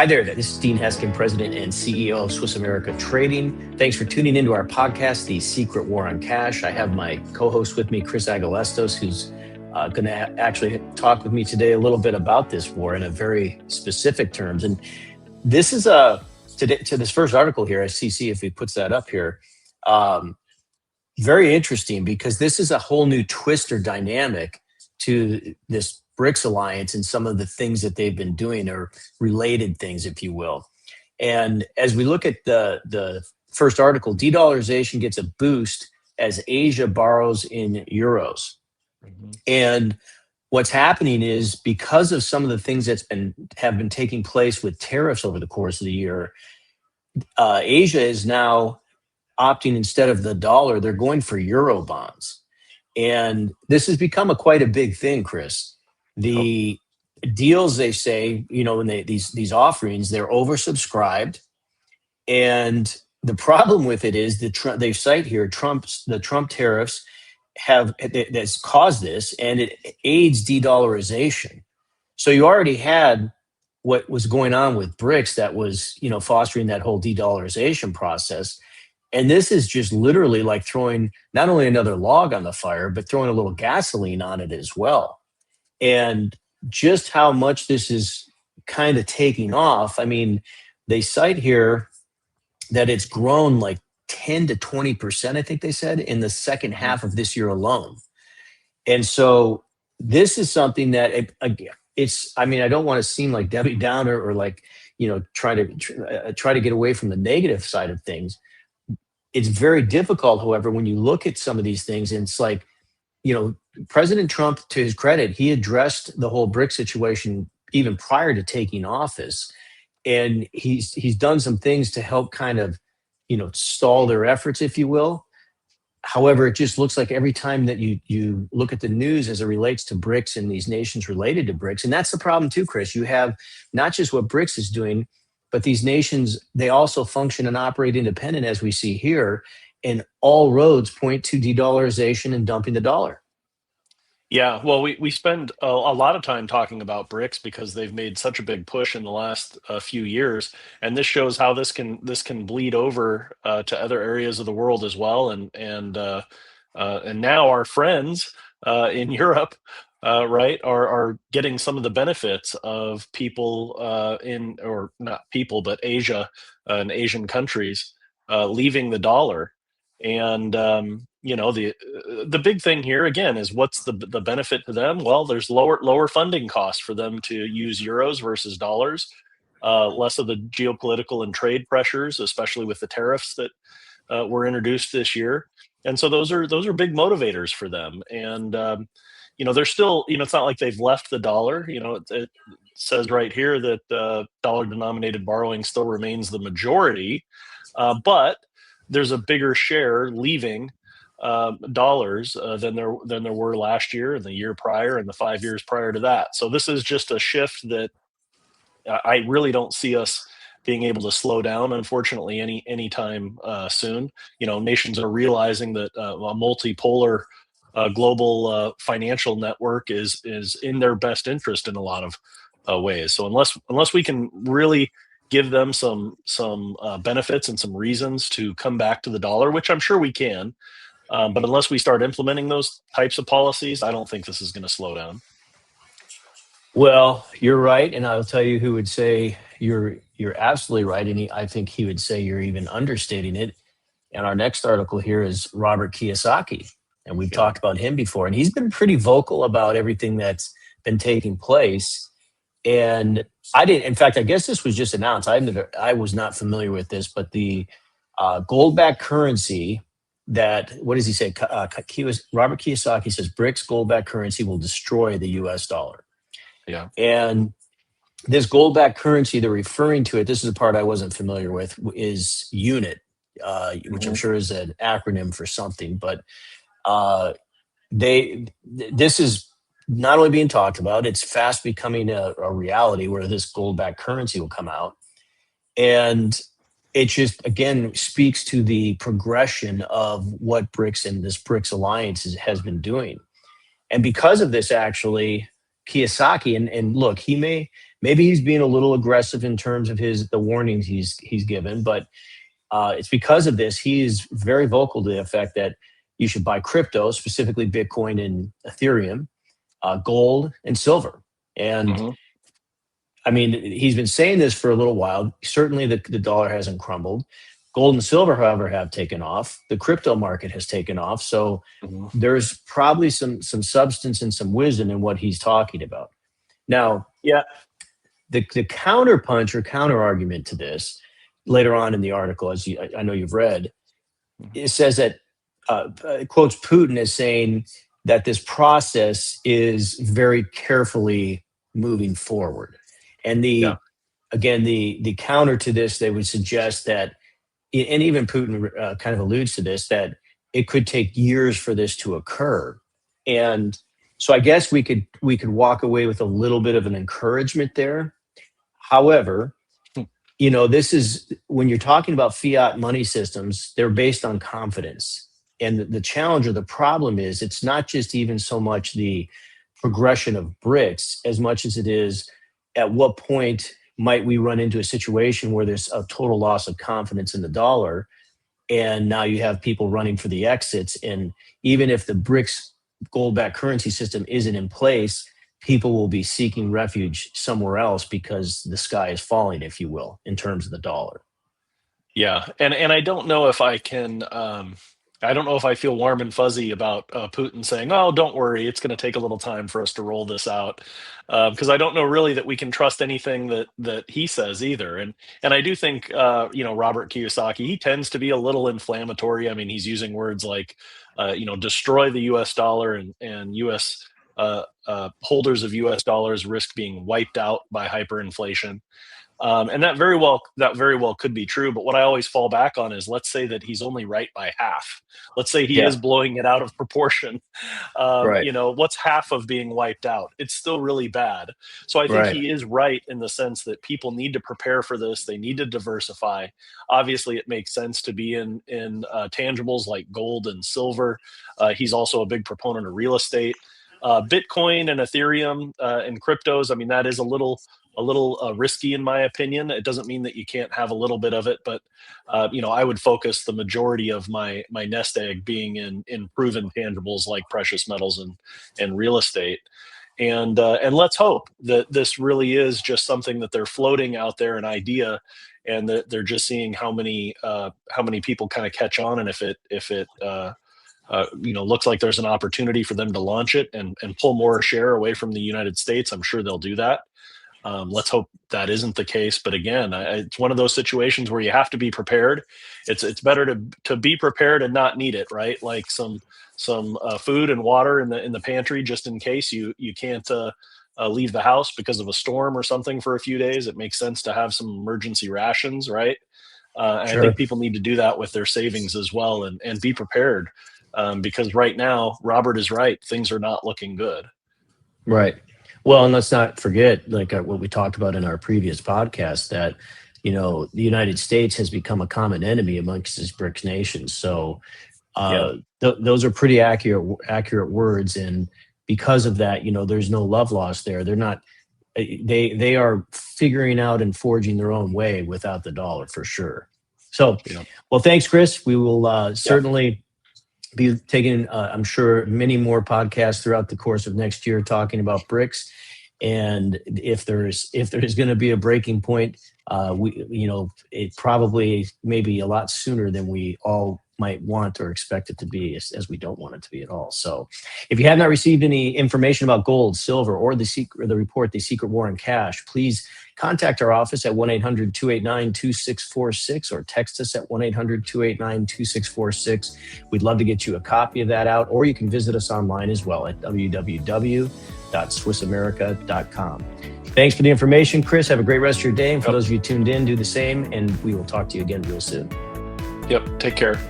Hi there. This is Dean Heskin, President and CEO of Swiss America Trading. Thanks for tuning into our podcast, The Secret War on Cash. I have my co-host with me, Chris Agelastos, who's going to actually talk with me today a little bit about this war in a very specific terms. And this is to this first article here. I see if he puts that up here. Very interesting because this is a whole new twist or dynamic to this BRICS alliance and some of the things that they've been doing, or related things, if you will. And as we look at the first article, de-dollarization gets a boost as Asia borrows in euros. And what's happening is, because of some of the things have been taking place with tariffs over the course of the year, Asia is now opting, instead of the dollar, they're going for euro bonds. And this has become quite a big thing, Chris. The deals, they say, when these offerings, they're oversubscribed. And the problem with it is they cite here the Trump tariffs that's caused this, and it aids de-dollarization. So you already had what was going on with BRICS that was, fostering that whole de-dollarization process. And this is just literally like throwing not only another log on the fire, but throwing a little gasoline on it as well. And just how much this is kind of taking off. I mean, they cite here that it's grown like 10 to 20%, I think they said, in the second half of this year alone. And so this is something that I don't want to seem like Debbie Downer, or try to get away from the negative side of things. It's very difficult, however, when you look at some of these things, and it's like, President Trump, to his credit, he addressed the whole BRICS situation even prior to taking office. And he's done some things to help kind of, stall their efforts, if you will. However, it just looks like every time that you look at the news as it relates to BRICS and these nations related to BRICS, and that's the problem too, Chris. You have not just what BRICS is doing, but these nations, they also function and operate independent, as we see here, and all roads point to de-dollarization and dumping the dollar. Yeah, well, we spend a lot of time talking about BRICS because they've made such a big push in the last few years, and this shows how this can bleed over to other areas of the world as well, and now our friends in Europe, right, are getting some of the benefits of people or not people, but Asia and Asian countries leaving the dollar. And the big thing here again is, what's the benefit to them? Well, there's lower funding costs for them to use euros versus dollars, less of the geopolitical and trade pressures, especially with the tariffs that were introduced this year. And so those are big motivators for them. And they're still, it's not like they've left the dollar. It says right here that dollar denominated borrowing still remains the majority, but there's a bigger share leaving dollars than there were last year and the year prior and the 5 years prior to that. So this is just a shift that I really don't see us being able to slow down, unfortunately, anytime soon. Nations are realizing that a multipolar global financial network is in their best interest in a lot of ways. So unless we can really give them some benefits and some reasons to come back to the dollar, which I'm sure we can, but unless we start implementing those types of policies, I don't think this is going to slow down. Well, you're right, and I'll tell you who would say you're absolutely right, and I think he would say you're even understating it. And our next article here is Robert Kiyosaki, and we've talked about him before, and he's been pretty vocal about everything that's been taking place. And in fact, I guess this was just announced. I was not familiar with this, but the gold-backed currency what does he say? Robert Kiyosaki says BRICS gold-backed currency will destroy the US dollar. Yeah. And this gold-backed currency, they're referring to it, this is the part I wasn't familiar with, is UNIT, which I'm sure is an acronym for something. But this is not only being talked about, it's fast becoming a reality where this gold-backed currency will come out. And it just, again, speaks to the progression of what BRICS and this BRICS alliance has been doing. And because of this, actually, Kiyosaki, and look, he may maybe he's being a little aggressive in terms of the warnings he's given, but it's because of this he is very vocal to the effect that you should buy crypto, specifically Bitcoin and Ethereum, gold and silver. And Mm-hmm. I mean, he's been saying this for a little while. Certainly, the dollar hasn't crumbled. Gold and silver, however, have taken off. The crypto market has taken off. So Mm-hmm. there's probably some substance and some wisdom in what he's talking about. Now, Yeah. the counterpunch or counter argument to this later on in the article, as I know you've read, it says that it quotes Putin as saying that this process is very carefully moving forward. And Yeah. the counter to this, they would suggest that, and even Putin kind of alludes to this, that it could take years for this to occur. And so I guess we could walk away with a little bit of an encouragement there. However, this is when you're talking about fiat money systems, they're based on confidence. And the challenge or the problem is it's not just even so much the progression of BRICS as much as it is at what point might we run into a situation where there's a total loss of confidence in the dollar. And now you have people running for the exits. And even if the BRICS gold-backed currency system isn't in place, people will be seeking refuge somewhere else because the sky is falling, if you will, in terms of the dollar. Yeah, and I don't know if I can. I don't know if I feel warm and fuzzy about Putin saying, "Oh, don't worry, it's going to take a little time for us to roll this out," because I don't know really that we can trust anything that he says either. And I do think Robert Kiyosaki, he tends to be a little inflammatory. I mean, he's using words like destroy the U.S. dollar and U.S. Holders of U.S. dollars risk being wiped out by hyperinflation. And that very well could be true. But what I always fall back on is, let's say that he's only right by half. Let's say he Yeah. is blowing it out of proportion. Right. What's half of being wiped out? It's still really bad. So I think Right. he is right in the sense that people need to prepare for this. They need to diversify. Obviously, it makes sense to be in tangibles like gold and silver. He's also a big proponent of real estate. Bitcoin and Ethereum and cryptos. I mean, that is a little risky in my opinion. It doesn't mean that you can't have a little bit of it, but I would focus the majority of my nest egg being in proven tangibles like precious metals and real estate. And let's hope that this really is just something that they're floating out there, an idea, and that they're just seeing how many people kind of catch on, and if it looks like there's an opportunity for them to launch it and pull more share away from the United States. I'm sure they'll do that. Let's hope that isn't the case. But again, it's one of those situations where you have to be prepared. It's better to be prepared and not need it, right? Like some food and water in the pantry, just in case you can't leave the house because of a storm or something for a few days. It makes sense to have some emergency rations, right? And I think people need to do that with their savings as well, and be prepared, because right now, Robert is right. Things are not looking good. Right. Well, and let's not forget, like what we talked about in our previous podcast, that the United States has become a common enemy amongst these BRICS nations. So those are pretty accurate words, and because of that, there's no love lost there. They're not. They are figuring out and forging their own way without the dollar for sure. So, well, thanks, Chris. We will certainly be taking, I'm sure, many more podcasts throughout the course of next year talking about BRICS. And if there's going to be a breaking point, it probably maybe a lot sooner than we all might want or expect it to be, as we don't want it to be at all. So if you have not received any information about gold, silver, or the report, The Secret War on Cash, please contact our office at 1-800-289-2646 or text us at 1-800-289-2646. We'd love to get you a copy of that out, or you can visit us online as well at www.swissamerica.com. Thanks for the information, Chris. Have a great rest of your day. And for those of you tuned in, do the same, and we will talk to you again real soon. Yep. Take care.